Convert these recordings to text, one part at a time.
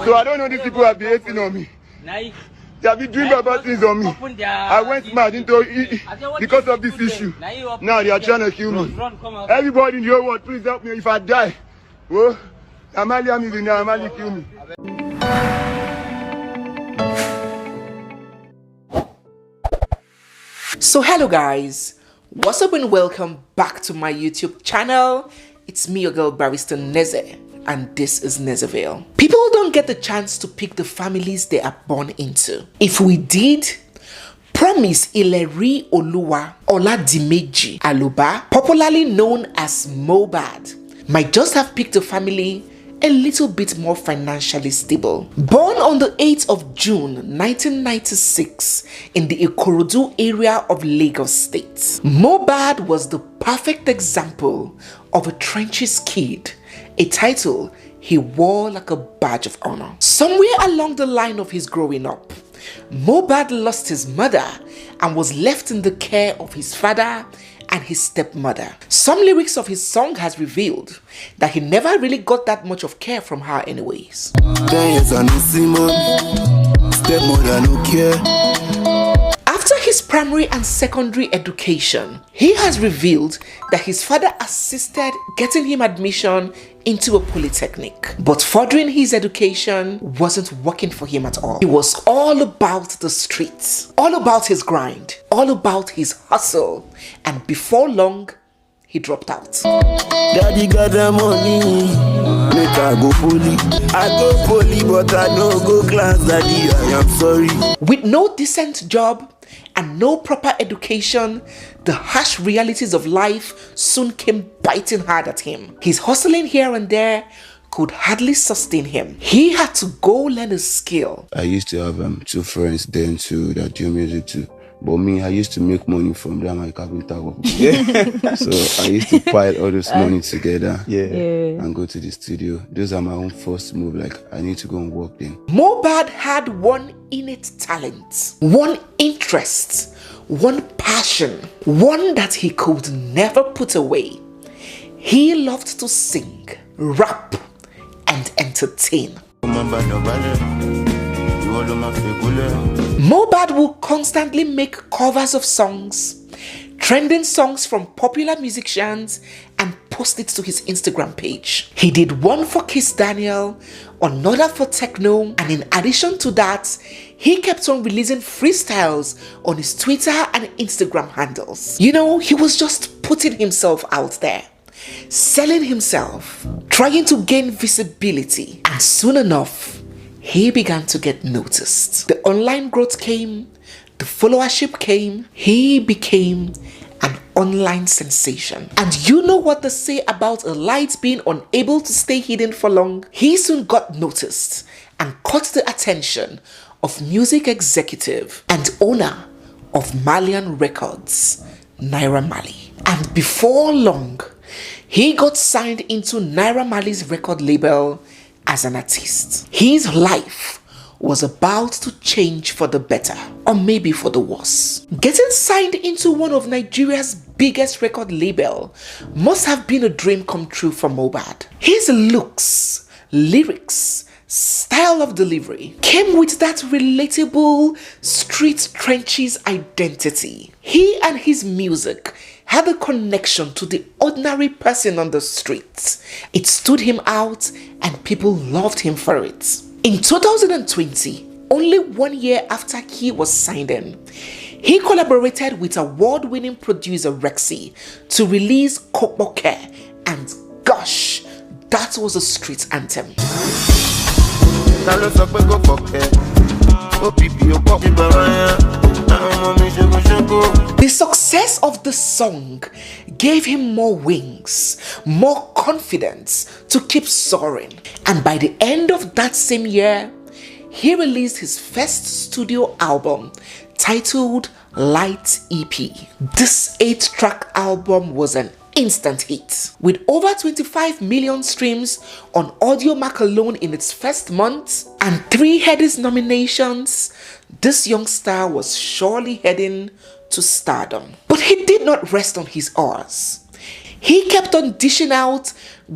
So I don't know these people have been hating on me. They have been doing bad things on me. I went mad into it because of this issue. Now they are trying to kill me. Everybody in the whole world, please help me. If I die, oh, Amali kill me. So hello guys, what's up and welcome back to my YouTube channel. It's me, your girl Barister Neze, and this is Nezeville. People don't get the chance to pick the families they are born into. If we did, Promise Ileri Oluwa Oladimeji Aluba, popularly known as Mohbad, might just have picked a family a little bit more financially stable. Born on the 8th of June 1996 in the Ikorodu area of Lagos State, Mohbad was the perfect example of a trenches kid, a title he wore like a badge of honor. Somewhere along the line of his growing up, Mohbad lost his mother and was left in the care of his father and his stepmother. Some lyrics of his song has revealed that he never really got that much of care from her anyways. 10 years I no see mom, stepmother no care. After his primary and secondary education, he has revealed that his father assisted getting him admission into a polytechnic. But furthering his education wasn't working for him at all. He was all about the streets, all about his grind, all about his hustle, and before long, he dropped out. Daddy got the money, make I go poly. I go poly, but I don't go class, daddy, I am sorry. With no decent job and no proper education, the harsh realities of life soon came biting hard at him. His hustling here and there could hardly sustain him. He had to go learn a skill. I used to have two friends then too that do music too. But me, I used to make money from them, my carpenter work. So I used to pile all this money together and go to the studio. Those are my own first move. Like, I need to go and work then. Mohbad had one innate talent, one interest, one passion, one that he could never put away. He loved to sing, rap, and entertain. Mohbad will constantly make covers of songs, trending songs from popular musicians, and post it to his Instagram page. He did one for Kiss Daniel, another for Techno, and in addition to that, he kept on releasing freestyles on his Twitter and Instagram handles. You know, he was just putting himself out there, selling himself, trying to gain visibility, and soon enough, he began to get noticed. The online growth came, the followership came, he became an online sensation. And you know what they say about a light being unable to stay hidden for long? He soon got noticed and caught the attention of music executive and owner of Malian Records, Naira Marley. And before long, he got signed into Naira Marley's record label as an artist. His life was about to change for the better, or maybe for the worse. Getting signed into one of Nigeria's biggest record label must have been a dream come true for Mohbad. His looks, lyrics, style of delivery came with that relatable street trenches identity. He and his music had a connection to the ordinary person on the streets. It stood him out and people loved him for it. In 2020, only 1 year after he was signed in, he collaborated with award-winning producer Rexy to release Kopoke, and gosh, that was a street anthem. The success of the song gave him more wings, more confidence to keep soaring. And by the end of that same year, he released his first studio album titled Light EP. This 8-track album was an instant hit. With over 25 million streams on Audiomack alone in its first month and 3 Headies nominations, this young star was surely heading to stardom. But he did not rest on his oars. He kept on dishing out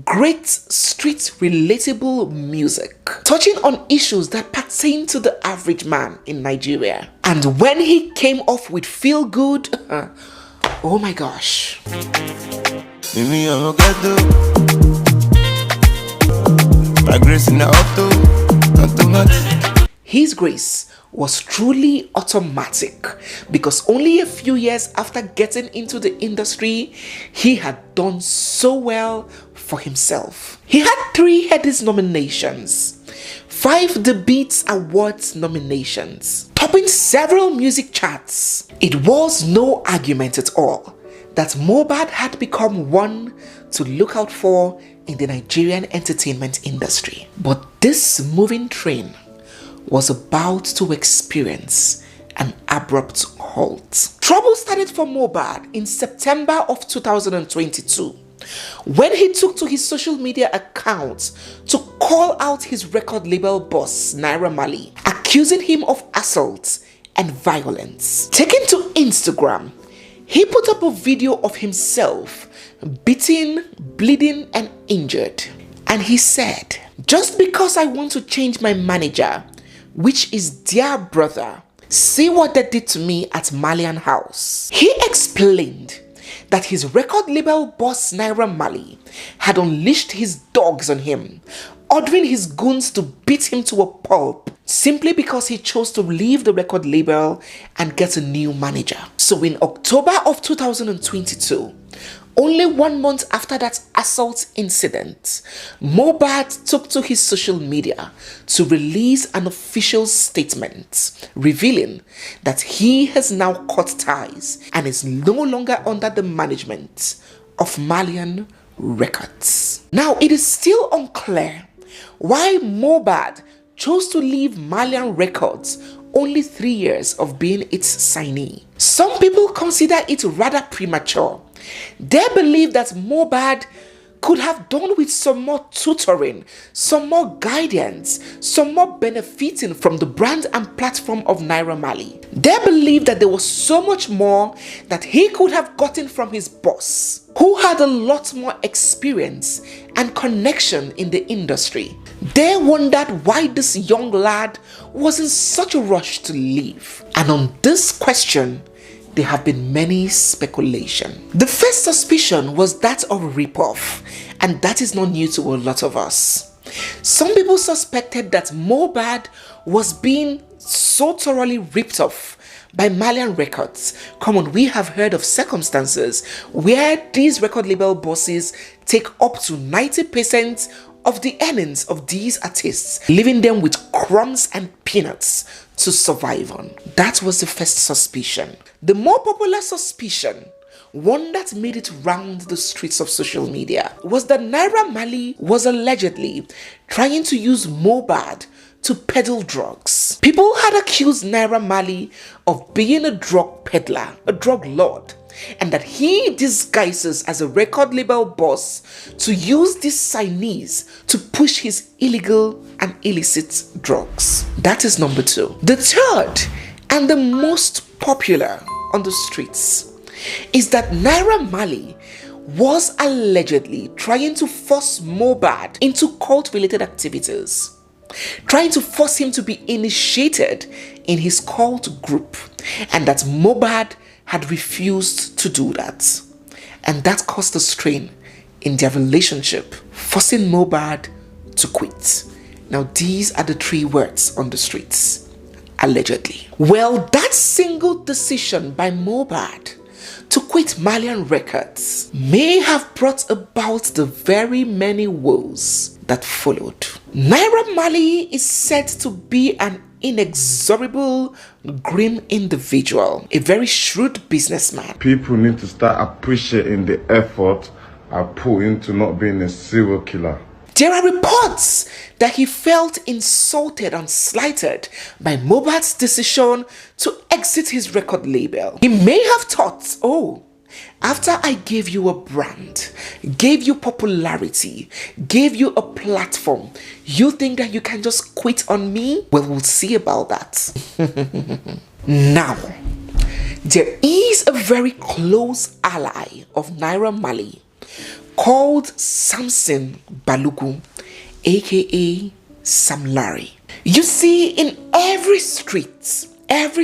great street relatable music, touching on issues that pertain to the average man in Nigeria. And when he came off with Feel Good, oh my gosh. His grace was truly automatic because only a few years after getting into the industry, he had done so well for himself. He had 3 Headies nominations, 5 The Beats Awards nominations, topping several music charts. It was no argument at all that Mohbad had become one to look out for in the Nigerian entertainment industry. But this moving train was about to experience an abrupt halt. Trouble started for Mohbad in September of 2022 when he took to his social media accounts to call out his record label boss Naira Marley, accusing him of assault and violence. Taken to Instagram, he put up a video of himself beaten, bleeding and injured, and he said, "Just because I want to change my manager, which is their brother, see what they did to me at Malian House." He explained that his record label boss Naira Marley had unleashed his dogs on him, ordering his goons to beat him to a pulp simply because he chose to leave the record label and get a new manager. So in October of 2022, only 1 month after that assault incident, Mohbad took to his social media to release an official statement revealing that he has now cut ties and is no longer under the management of Malian Records. Now, it is still unclear why Mohbad chose to leave Malian Records only 3 years of being its signee. Some people consider it rather premature. They believe that Mohbad could have done with some more tutoring, some more guidance, some more benefiting from the brand and platform of Naira Marley. They believe that there was so much more that he could have gotten from his boss, who had a lot more experience and connection in the industry. They wondered why this young lad was in such a rush to leave. And on this question, there have been many speculation. The first suspicion was that of ripoff, and that is not new to a lot of us. Some people suspected that Mohbad was being so thoroughly ripped off by Malian Records. Come on, we have heard of circumstances where these record label bosses take up to 90% of the earnings of these artists, leaving them with crumbs and peanuts to survive on. That was the first suspicion. The more popular suspicion, one that made it round the streets of social media, was that Naira Marley was allegedly trying to use Mohbad to peddle drugs. People had accused Naira Marley of being a drug peddler, a drug lord, and that he disguises as a record label boss to use these signees to push his illegal and illicit drugs. That is number 2. The third and the most popular on the streets is that Naira Marley was allegedly trying to force Mohbad into cult-related activities, trying to force him to be initiated in his cult group, and that Mohbad had refused to do that. And that caused a strain in their relationship, forcing Mohbad to quit. Now, these are the 3 words on the streets. Allegedly. Well, that single decision by Mohbad to quit Malian Records may have brought about the very many woes that followed. Naira Marley is said to be an inexorable, grim individual, a very shrewd businessman. People need to start appreciating the effort I put into not being a serial killer. There are reports that he felt insulted and slighted by Mohbad's decision to exit his record label. He may have thought, oh, after I gave you a brand, gave you popularity, gave you a platform, you think that you can just quit on me? Well, we'll see about that. Now, there is a very close ally of Naira Marley called Samson Balugu, aka Sam Larry. You see, in every street, every